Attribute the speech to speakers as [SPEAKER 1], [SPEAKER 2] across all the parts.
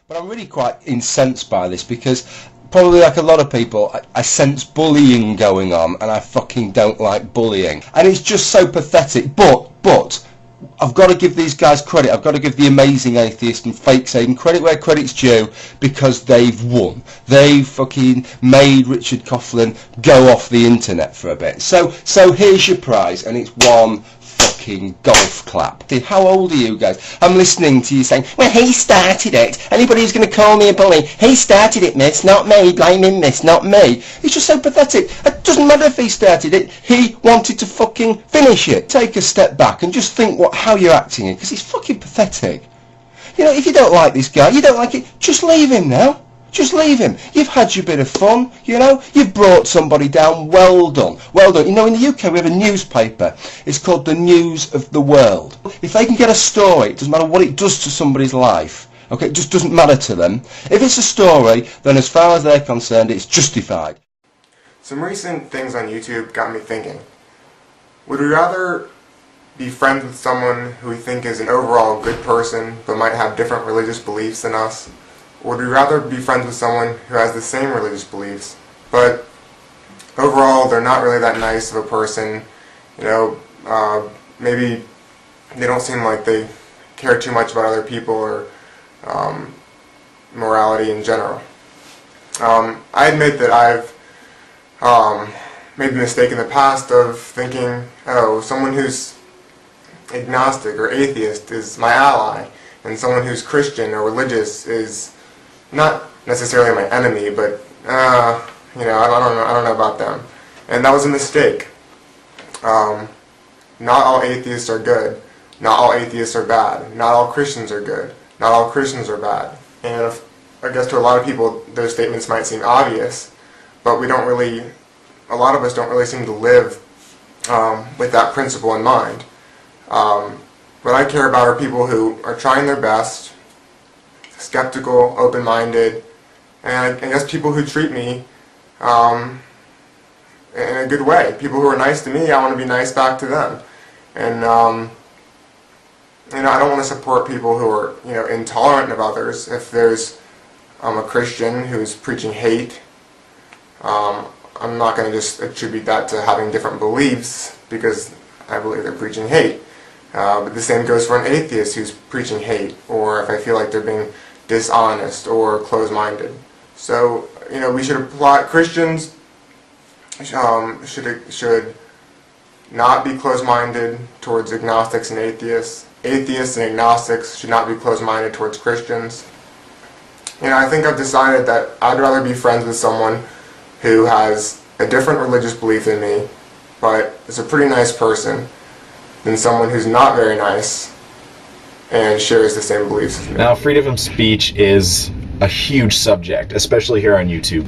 [SPEAKER 1] But I'm really quite incensed by this because probably like a lot of people, I sense bullying going on, and I fucking don't like bullying. And it's just so pathetic. But I've got to give these guys credit. I've got to give the Amazing Atheist and Fake Saving credit where credit's due, because they've won. They've fucking made Richard Coughlin go off the internet for a bit. So here's your prize, and it's one fucking golf clap. How old are you guys? I'm listening to you saying, well, he started it. Anybody who's going to call me a bully, he started it, miss, not me. Blame him, miss, not me. It's just so pathetic. It doesn't matter if he started it. He wanted to fucking finish it. Take a step back and just think how you're acting in, because it's fucking pathetic. You know, if you don't like this guy, you don't like it, just leave him now. Just leave him. You've had your bit of fun, you know. You've brought somebody down. Well done. Well done. You know, in the UK we have a newspaper. It's called the News of the World. If they can get a story, it doesn't matter what it does to somebody's life. Okay, it just doesn't matter to them. If it's a story, then as far as they're concerned, it's justified.
[SPEAKER 2] Some recent things on YouTube got me thinking. Would we rather be friends with someone who we think is an overall good person, but might have different religious beliefs than us? Or would we rather be friends with someone who has the same religious beliefs, but overall they're not really that nice of a person? You know, maybe they don't seem like they care too much about other people or morality in general. I admit that I've made the mistake in the past of thinking, oh, someone who's agnostic or atheist is my ally, and someone who's Christian or religious is not necessarily my enemy, but you know, I don't know about them, and that was a mistake. Not all atheists are good. Not all atheists are bad. Not all Christians are good. Not all Christians are bad. And I guess to a lot of people, those statements might seem obvious, but we don't really. A lot of us don't really seem to live with that principle in mind. What I care about are people who are trying their best, skeptical, open-minded, and I guess people who treat me in a good way. People who are nice to me, I want to be nice back to them. And you know, I don't want to support people who are, you know, intolerant of others. If there's a Christian who's preaching hate, I'm not going to just attribute that to having different beliefs because I believe they're preaching hate. But the same goes for an atheist who's preaching hate, or if I feel like they're being dishonest or closed-minded. So, you know, we should apply. Christians should not be closed-minded towards agnostics and atheists. Atheists and agnostics should not be closed-minded towards Christians. You know, I think I've decided that I'd rather be friends with someone who has a different religious belief than me, but is a pretty nice person, than someone who's not very nice and shares the same beliefs as me.
[SPEAKER 3] Now, freedom of speech is a huge subject, especially here on YouTube,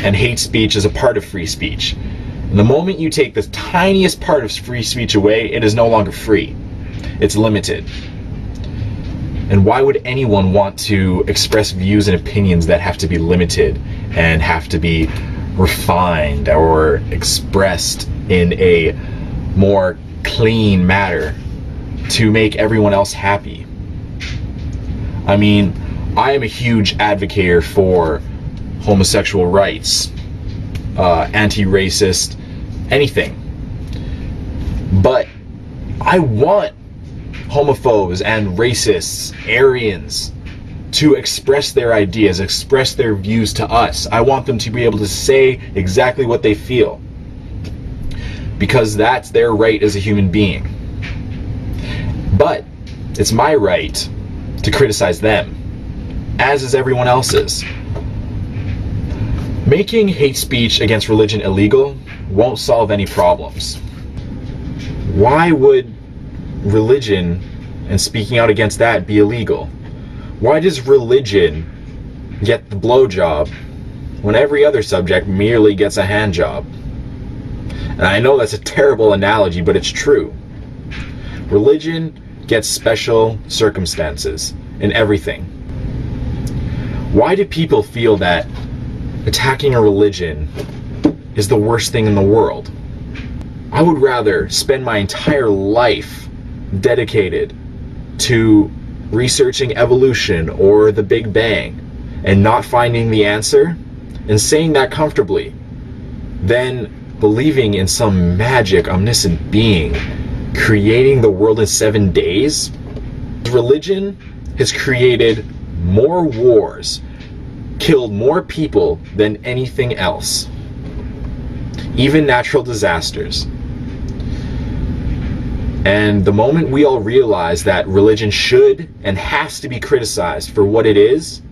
[SPEAKER 3] and hate speech is a part of free speech. And the moment you take the tiniest part of free speech away, it is no longer free. It's limited. And why would anyone want to express views and opinions that have to be limited and have to be refined or expressed in a more clean matter to make everyone else happy? I mean, I am a huge advocate for homosexual rights, anti-racist, anything. But I want homophobes and racists, Aryans, to express their ideas, express their views to us. I want them to be able to say exactly what they feel, because that's their right as a human being. But it's my right to criticize them, as is everyone else's. Making hate speech against religion illegal won't solve any problems. Why would religion and speaking out against that be illegal? Why does religion get the blowjob when every other subject merely gets a hand job? And I know that's a terrible analogy, but it's true. Religion gets special circumstances in everything. Why do people feel that attacking a religion is the worst thing in the world? I would rather spend my entire life dedicated to researching evolution or the Big Bang and not finding the answer and saying that comfortably than believing in some magic, omniscient being creating the world in 7 days. Religion has created more wars, killed more people than anything else, even natural disasters. And the moment we all realize that religion should and has to be criticized for what it is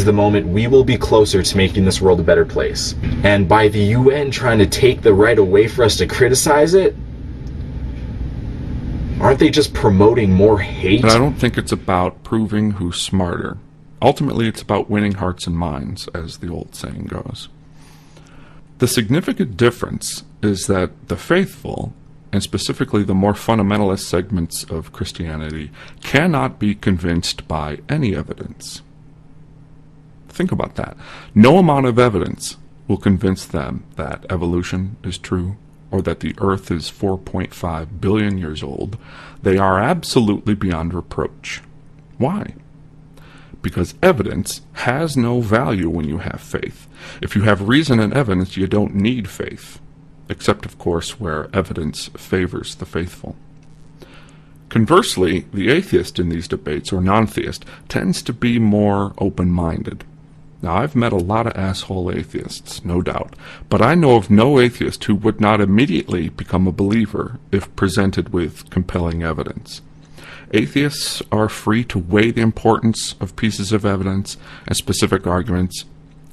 [SPEAKER 3] the moment we will be closer to making this world a better place. And by the UN trying to take the right away for us to criticize it, aren't they just promoting more hate?
[SPEAKER 4] And I don't think it's about proving who's smarter. Ultimately, it's about winning hearts and minds, as the old saying goes. The significant difference is that the faithful, and specifically the more fundamentalist segments of Christianity, cannot be convinced by any evidence. Think about that. No amount of evidence will convince them that evolution is true or that the Earth is 4.5 billion years old. They are absolutely beyond reproach. Why? Because evidence has no value when you have faith. If you have reason and evidence, you don't need faith, except, of course, where evidence favors the faithful. Conversely, the atheist in these debates, or non-theist, tends to be more open-minded. Now, I've met a lot of asshole atheists, no doubt, but I know of no atheist who would not immediately become a believer if presented with compelling evidence. Atheists are free to weigh the importance of pieces of evidence and specific arguments.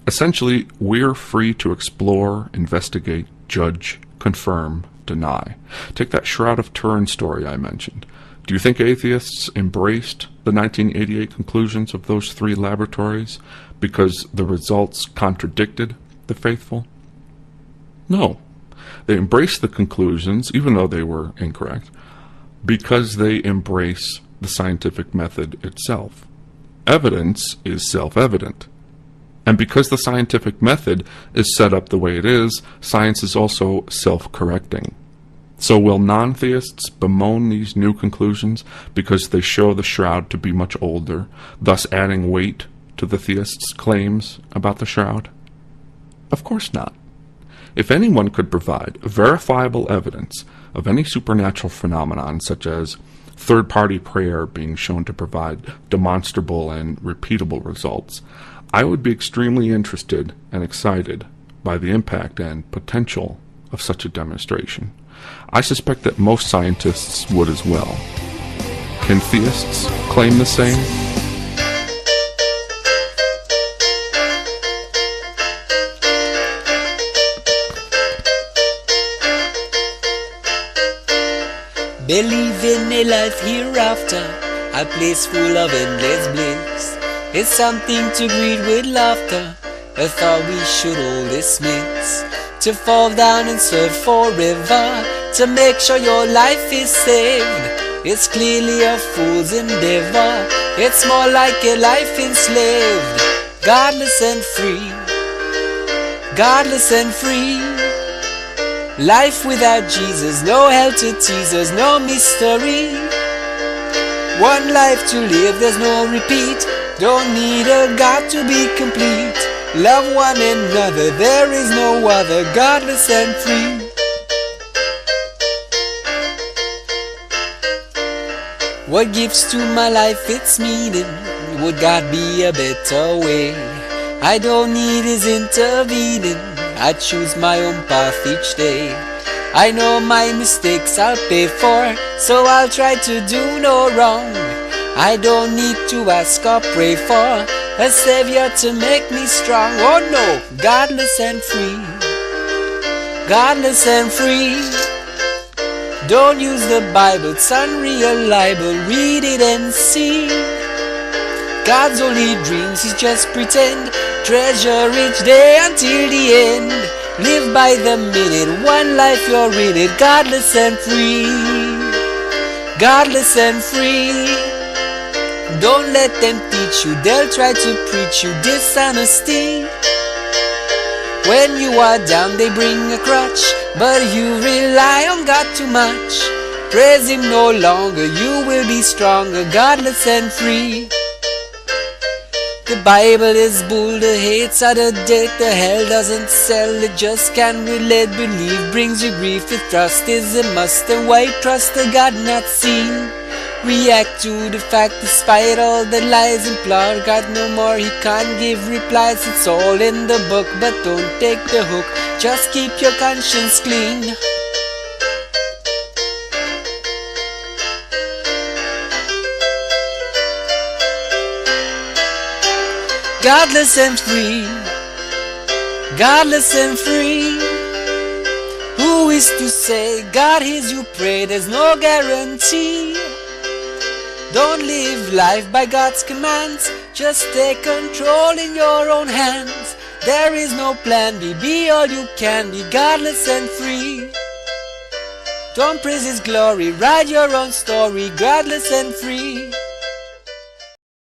[SPEAKER 4] Essentially, we're free to explore, investigate, judge, confirm, deny. Take that Shroud of Turin story I mentioned. Do you think atheists embraced the 1988 conclusions of those 3 laboratories because the results contradicted the faithful? No. They embraced the conclusions, even though they were incorrect, because they embrace the scientific method itself. Evidence is self-evident. And because the scientific method is set up the way it is, science is also self-correcting. So will non-theists bemoan these new conclusions because they show the shroud to be much older, thus adding weight to the theists' claims about the shroud? Of course not. If anyone could provide verifiable evidence of any supernatural phenomenon, such as third-party prayer being shown to provide demonstrable and repeatable results, I would be extremely interested and excited by the impact and potential of such a demonstration. I suspect that most scientists would as well. Can theists claim the same?
[SPEAKER 5] Believe in a life hereafter, a place full of endless bliss. It's something to greet with laughter, a thought we should all dismiss. To fall down and serve forever, to make sure your life is saved. It's clearly a fool's endeavor, it's more like a life enslaved. Godless and free, godless and free. Life without Jesus, no hell to tease us, no mystery. One life to live, there's no repeat. Don't need a God to be complete. Love one another, there is no other. Godless and free. What gives to my life its meaning? Would God be a better way? I don't need His intervening, I choose my own path each day. I know my mistakes I'll pay for, so I'll try to do no wrong. I don't need to ask or pray for a savior to make me strong. Oh no, godless and free, godless and free. Don't use the Bible, it's unreliable, read it and see. God's only dreams is just pretend, treasure each day until the end. Live by the minute, one life you're in it. Godless and free, godless and free. Don't let them teach you, they'll try to preach you dishonesty. When you are down they bring a crutch, but you rely on God too much. praise him no longer. You will be stronger, godless and free. The Bible is bull, the hate's out of date, the hell doesn't sell, it just can't relate. Believe brings you grief, if trust is a must, then why trust a God not seen? React to the fact despite all the lies, implore God no more, he can't give replies. It's all in the book, but don't take the hook, just keep your conscience clean. Godless and free, godless and free. Who is to say God hears you pray? There's no guarantee. Don't live life by God's commands, just take control in your own hands. There is no plan B, be all you can, be godless and free. Don't praise his glory, write your own story, godless and free.